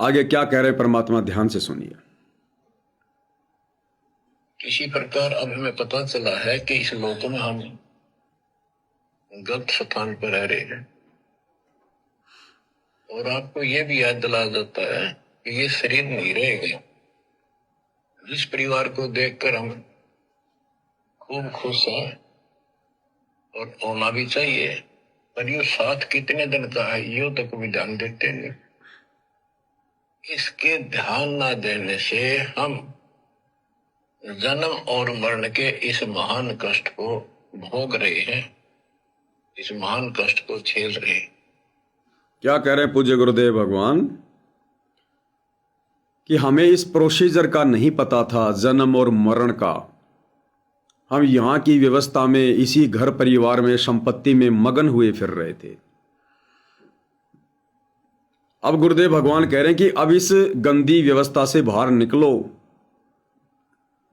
आगे क्या कह रहे परमात्मा, ध्यान से सुनिए। किसी प्रकार अब हमें पता चला है कि इस लोक में हम गलत स्थान पर रह रहे हैं, और आपको यह भी याद दिला देता है कि ये शरीर नहीं रहेगा। जिस परिवार को देखकर हम खूब खुश हैं और होना भी चाहिए, पर ये साथ कितने दिन का है यो तक भी ध्यान देते नहीं। इसके ध्यान ना देने से हम जन्म और मरण के इस महान कष्ट को भोग रहे हैं, इस महान कष्ट को झेल रहे हैं। क्या कह रहे हैं पूज्य गुरुदेव भगवान कि हमें इस प्रोसीजर का नहीं पता था, जन्म और मरण का। हम यहां की व्यवस्था में, इसी घर परिवार में, संपत्ति में मगन हुए फिर रहे थे। अब गुरुदेव भगवान कह रहे हैं कि अब इस गंदी व्यवस्था से बाहर निकलो,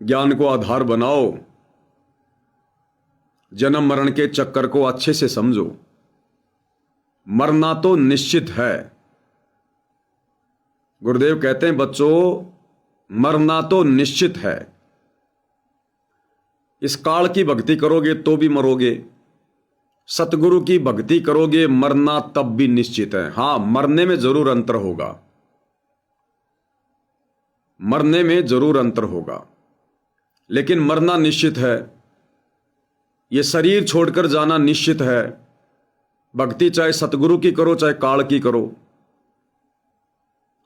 ज्ञान को आधार बनाओ, जन्म मरण के चक्कर को अच्छे से समझो। मरना तो निश्चित है। गुरुदेव कहते हैं बच्चों, मरना तो निश्चित है। इस काल की भक्ति करोगे तो भी मरोगे, सतगुरु की भक्ति करोगे, मरना तब भी निश्चित है। हां, मरने में जरूर अंतर होगा, मरने में जरूर अंतर होगा, लेकिन मरना निश्चित है। यह शरीर छोड़कर जाना निश्चित है। भक्ति चाहे सतगुरु की करो चाहे काल की करो,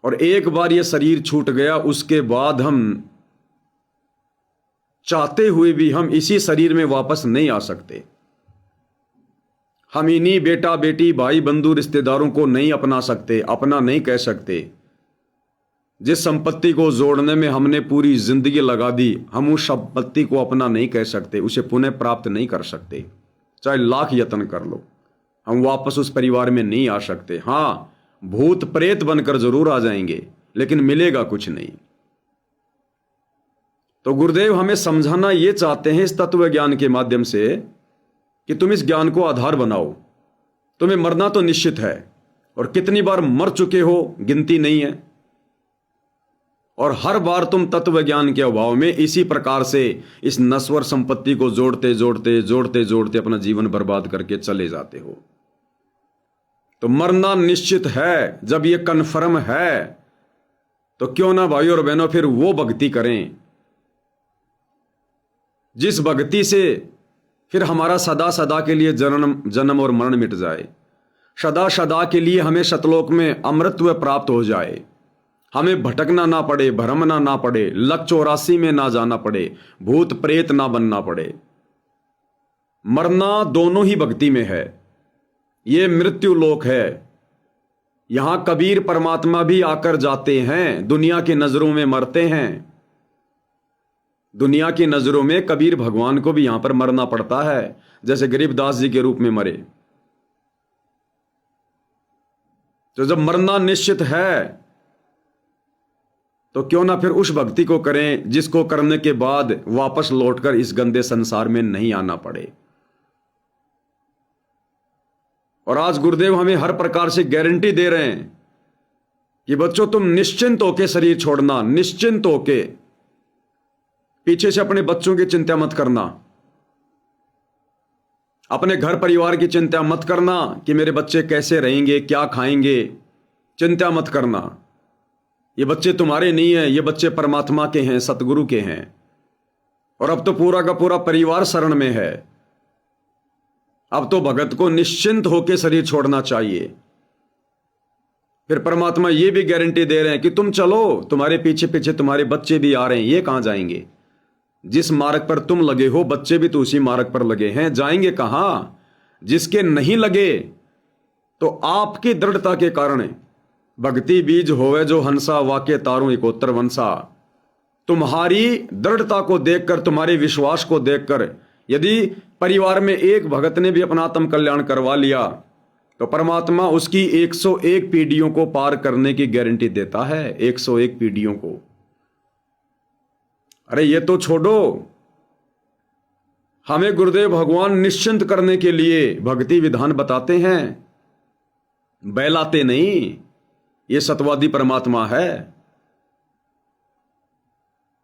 और एक बार यह शरीर छूट गया, उसके बाद हम चाहते हुए भी हम इसी शरीर में वापस नहीं आ सकते। हम इन्हीं बेटा बेटी भाई बंधु रिश्तेदारों को नहीं अपना सकते, अपना नहीं कह सकते। जिस संपत्ति को जोड़ने में हमने पूरी जिंदगी लगा दी, हम उस संपत्ति को अपना नहीं कह सकते, उसे पुनः प्राप्त नहीं कर सकते। चाहे लाख यत्न कर लो, हम वापस उस परिवार में नहीं आ सकते। हां, भूत प्रेत बनकर जरूर आ जाएंगे, लेकिन मिलेगा कुछ नहीं। तो गुरुदेव हमें समझाना ये चाहते हैं इस तत्व ज्ञान के माध्यम से कि तुम इस ज्ञान को आधार बनाओ। तुम्हें मरना तो निश्चित है, और कितनी बार मर चुके हो गिनती नहीं है, और हर बार तुम तत्व ज्ञान के अभाव में इसी प्रकार से इस नश्वर संपत्ति को जोड़ते जोड़ते जोड़ते जोड़ते अपना जीवन बर्बाद करके चले जाते हो। तो मरना निश्चित है। जब यह कन्फर्म है तो क्यों ना भाइयों और बहनों फिर वो भक्ति करें जिस भक्ति से फिर हमारा सदा सदा के लिए जन्म और मरण मिट जाए, सदा सदा के लिए हमें शतलोक में अमृतत्व प्राप्त हो जाए, हमें भटकना ना पड़े, भ्रमना ना पड़े, लक 84 में ना जाना पड़े, भूत प्रेत ना बनना पड़े। मरना दोनों ही भक्ति में है। ये मृत्यु लोक है। यहां कबीर परमात्मा भी आकर जाते हैं, दुनिया की नजरों में मरते हैं। दुनिया की नजरों में कबीर भगवान को भी यहां पर मरना पड़ता है, जैसे गरीबदास जी के रूप में मरे। तो जब मरना निश्चित है तो क्यों ना फिर उस भक्ति को करें जिसको करने के बाद वापस लौटकर इस गंदे संसार में नहीं आना पड़े। और आज गुरुदेव हमें हर प्रकार से गारंटी दे रहे हैं कि बच्चों तुम निश्चिंत होके शरीर छोड़ना, निश्चिंत होके। पीछे से अपने बच्चों की चिंता मत करना, अपने घर परिवार की चिंता मत करना कि मेरे बच्चे कैसे रहेंगे, क्या खाएंगे। चिंता मत करना। ये बच्चे तुम्हारे नहीं हैं, ये बच्चे परमात्मा के हैं, सतगुरु के हैं। और अब तो पूरा का पूरा परिवार शरण में है। अब तो भगत को निश्चिंत होकर शरीर छोड़ना चाहिए। फिर परमात्मा ये भी गारंटी दे रहे हैं कि तुम चलो, तुम्हारे पीछे पीछे तुम्हारे बच्चे भी आ रहे हैं। ये कहां जाएंगे? जिस मार्ग पर तुम लगे हो बच्चे भी तो उसी मार्ग पर लगे हैं, जाएंगे कहां? जिसके नहीं लगे तो आपकी दृढ़ता के कारण भक्ति बीज होवे जो हंसा, वाक्य तारू इकोत्तर वंसा। तुम्हारी दृढ़ता को देखकर, तुम्हारे विश्वास को देखकर, यदि परिवार में एक भगत ने भी अपना आत्म कल्याण करवा लिया तो परमात्मा उसकी 101 पीढ़ियों को पार करने की गारंटी देता है। 101 पीढ़ियों को। अरे ये तो छोड़ो, हमें गुरुदेव भगवान निश्चिंत करने के लिए भक्ति विधान बताते हैं, बहलाते नहीं। ये सतवादी परमात्मा है।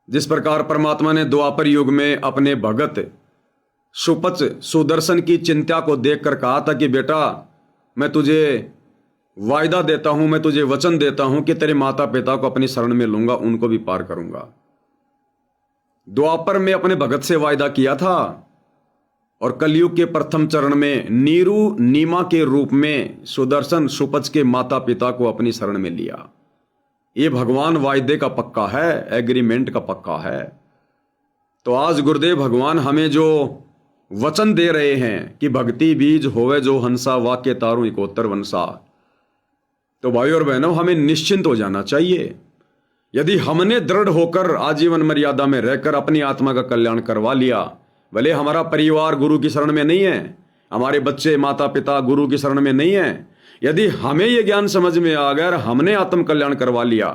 जिस प्रकार परमात्मा ने द्वापर युग में अपने भगत सुपच सुदर्शन की चिंता को देखकर कहा था कि बेटा, मैं तुझे वायदा देता हूं, मैं तुझे वचन देता हूं कि तेरे माता पिता को अपनी शरण में लूंगा, उनको भी पार करूंगा। द्वापर में अपने भगत से वायदा किया था और कलयुग के प्रथम चरण में नीरू नीमा के रूप में सुदर्शन सुपच के माता पिता को अपनी शरण में लिया। ये भगवान वायदे का पक्का है, एग्रीमेंट का पक्का है। तो आज गुरुदेव भगवान हमें जो वचन दे रहे हैं कि भक्ति बीज होवे जो हंसा, वाक्य तारू इकोत्तर वंसा, तो भाई और बहनों हमें निश्चिंत हो जाना चाहिए। यदि हमने दृढ़ होकर आजीवन मर्यादा में रहकर अपनी आत्मा का कल्याण करवा लिया, भले हमारा परिवार गुरु की शरण में नहीं है, हमारे बच्चे माता पिता गुरु की शरण में नहीं है, यदि हमें यह ज्ञान समझ में आ गया और हमने आत्म कल्याण करवा लिया,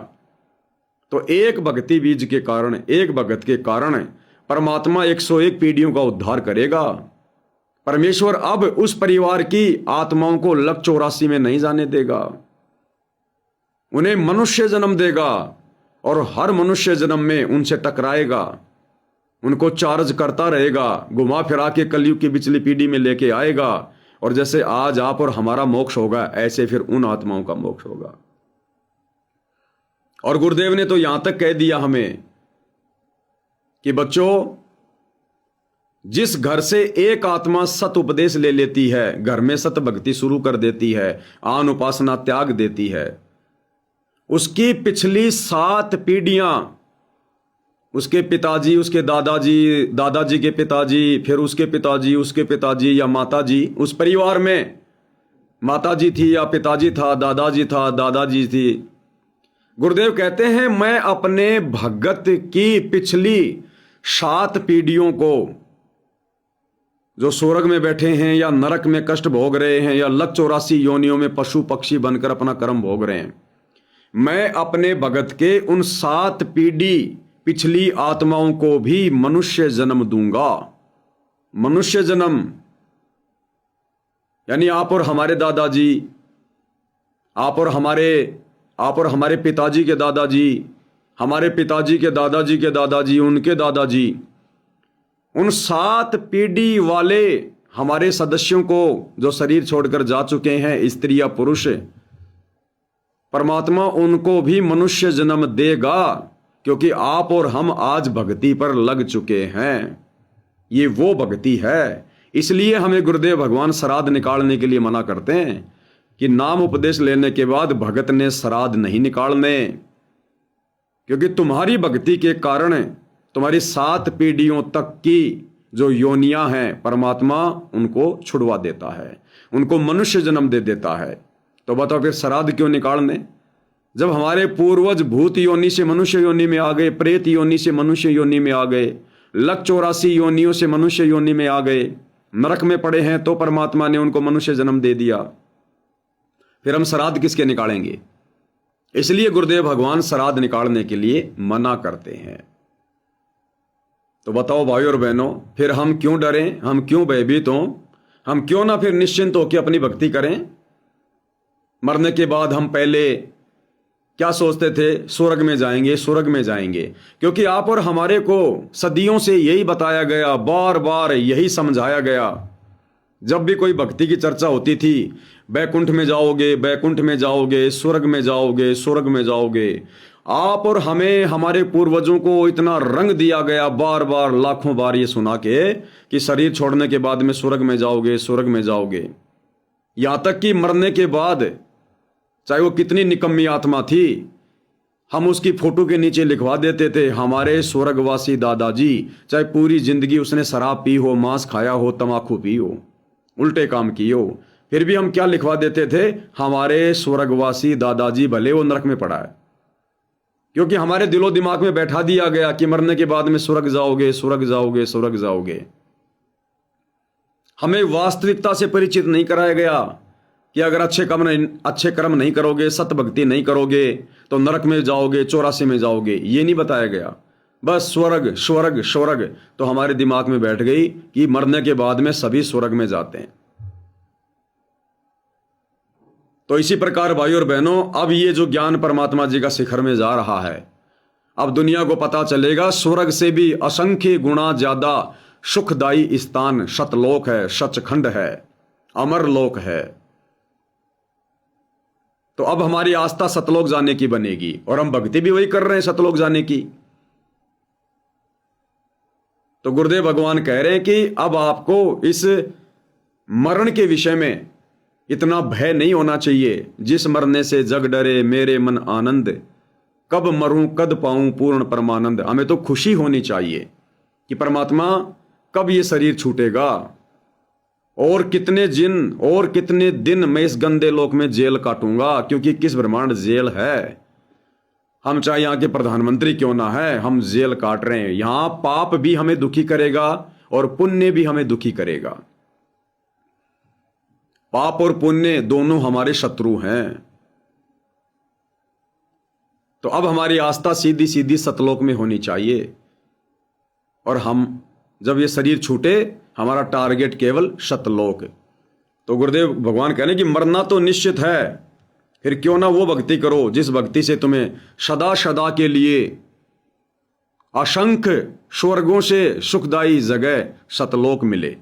तो एक भक्ति बीज के कारण, एक भगत के कारण परमात्मा 101 पीढ़ियों का उद्धार करेगा। परमेश्वर अब उस परिवार की आत्माओं को लक 84 में नहीं जाने देगा, उन्हें मनुष्य जन्म देगा और हर मनुष्य जन्म में उनसे टकराएगा, उनको चार्ज करता रहेगा, घुमा फिरा के कलयुग की पिछली पीढ़ी में लेके आएगा, और जैसे आज आप और हमारा मोक्ष होगा, ऐसे फिर उन आत्माओं का मोक्ष होगा। और गुरुदेव ने तो यहां तक कह दिया हमें कि बच्चों, जिस घर से एक आत्मा सत उपदेश ले लेती है, घर में सत भक्ति शुरू कर देती है, आन उपासना त्याग देती है, उसकी पिछली 7 पीढ़ियां, उसके पिताजी, उसके दादाजी, दादाजी के पिताजी, फिर उसके पिताजी, उसके पिताजी या माताजी, उस परिवार में माताजी थी या पिताजी था, दादाजी था, दादाजी थी। गुरुदेव कहते हैं मैं अपने भगत की पिछली 7 पीढ़ियों को, जो स्वर्ग में बैठे हैं या नरक में कष्ट भोग रहे हैं या लक 84 योनियों में पशु पक्षी बनकर अपना कर्म भोग रहे हैं, मैं अपने भगत के उन 7 पीढ़ी पिछली आत्माओं को भी मनुष्य जन्म दूंगा। मनुष्य जन्म यानी आप और हमारे दादाजी, आप और हमारे पिताजी के दादाजी, हमारे पिताजी के दादाजी के दादाजी, उनके दादाजी, उन 7 पीढ़ी वाले हमारे सदस्यों को जो शरीर छोड़कर जा चुके हैं, स्त्री या पुरुष, परमात्मा उनको भी मनुष्य जन्म देगा, क्योंकि आप और हम आज भक्ति पर लग चुके हैं। ये वो भक्ति है। इसलिए हमें गुरुदेव भगवान श्राद्ध निकालने के लिए मना करते हैं कि नाम उपदेश लेने के बाद भगत ने श्राद्ध नहीं निकालने, क्योंकि तुम्हारी भक्ति के कारण तुम्हारी 7 पीढ़ियों तक की जो योनियां हैं, परमात्मा उनको छुड़वा देता है, उनको मनुष्य जन्म दे देता है। तो बताओ फिर श्राद्ध क्यों निकालने? जब हमारे पूर्वज भूत योनि से मनुष्य योनि में आ गए, प्रेत योनि से मनुष्य योनि में आ गए, लक 84 योनियों से मनुष्य योनि में आ गए, नरक में पड़े हैं, तो परमात्मा ने उनको मनुष्य जन्म दे दिया, फिर हम श्राद्ध किसके निकालेंगे? इसलिए गुरुदेव भगवान श्राद्ध निकालने के लिए मना करते हैं। तो बताओ भाई और बहनों, फिर हम क्यों डरें, हम क्यों भयभीत हों, हम क्यों ना फिर निश्चिंत होकर अपनी भक्ति करें? मरने के बाद हम पहले क्या सोचते थे? स्वर्ग में जाएंगे, स्वर्ग में जाएंगे, क्योंकि आप और हमारे को सदियों से यही बताया गया, बार बार यही समझाया गया। जब भी कोई भक्ति की चर्चा होती थी, बैकुंठ में जाओगे, बैकुंठ में जाओगे, स्वर्ग में जाओगे, स्वर्ग में जाओगे। आप और हमें, हमारे पूर्वजों को इतना रंग दिया गया, बार बार लाखों बार ये सुना के कि शरीर छोड़ने के बाद में स्वर्ग में जाओगे, स्वर्ग में जाओगे। यहां तक कि मरने के बाद, चाहे वो कितनी निकम्मी आत्मा थी, हम उसकी फोटो के नीचे लिखवा देते थे हमारे स्वर्गवासी दादाजी, चाहे पूरी जिंदगी उसने शराब पी हो, मांस खाया हो, तमाकू पी हो, उल्टे काम किए हो, फिर भी हम क्या लिखवा देते थे? हमारे स्वर्गवासी दादाजी, भले वो नरक में पड़ा है, क्योंकि हमारे दिलो दिमाग में बैठा दिया गया कि मरने के बाद में स्वर्ग जाओगे, स्वर्ग जाओगे, स्वर्ग जाओगे। हमें वास्तविकता से परिचित नहीं कराया गया कि अगर अच्छे कर्म नहीं करोगे, सत भक्ति नहीं करोगे, तो नरक में जाओगे, 84 में जाओगे। ये नहीं बताया गया। बस स्वर्ग स्वर्ग स्वर्ग तो हमारे दिमाग में बैठ गई कि मरने के बाद में सभी स्वर्ग में जाते हैं। तो इसी प्रकार भाइयों और बहनों, अब ये जो ज्ञान परमात्मा जी का शिखर में जा रहा है, अब दुनिया को पता चलेगा स्वर्ग से भी असंख्य गुणा ज्यादा सुखदायी स्थान सतलोक है, सचखंड है, अमर लोक है। तो अब हमारी आस्था सतलोक जाने की बनेगी और हम भक्ति भी वही कर रहे हैं, सतलोक जाने की। तो गुरुदेव भगवान कह रहे हैं कि अब आपको इस मरण के विषय में इतना भय नहीं होना चाहिए। जिस मरने से जग डरे मेरे मन आनंद, कब मरूं कद पाऊं पूर्ण परमानंद। हमें तो खुशी होनी चाहिए कि परमात्मा कब ये शरीर छूटेगा और कितने दिन मैं इस गंदे लोक में जेल काटूंगा, क्योंकि किस ब्रह्मांड जेल है। हम चाहे यहाँ के प्रधानमंत्री क्यों ना है, हम जेल काट रहे हैं। यहां पाप भी हमें दुखी करेगा और पुण्य भी हमें दुखी करेगा। पाप और पुण्य दोनों हमारे शत्रु हैं। तो अब हमारी आस्था सीधी सीधी सतलोक में होनी चाहिए और हम जब ये शरीर छूटे हमारा टारगेट केवल सतलोक। तो गुरुदेव भगवान कहने कि मरना तो निश्चित है, फिर क्यों ना वो भक्ति करो जिस भक्ति से तुम्हें सदा सदा के लिए असंख्य स्वर्गों से सुखदायी जगह सतलोक मिले।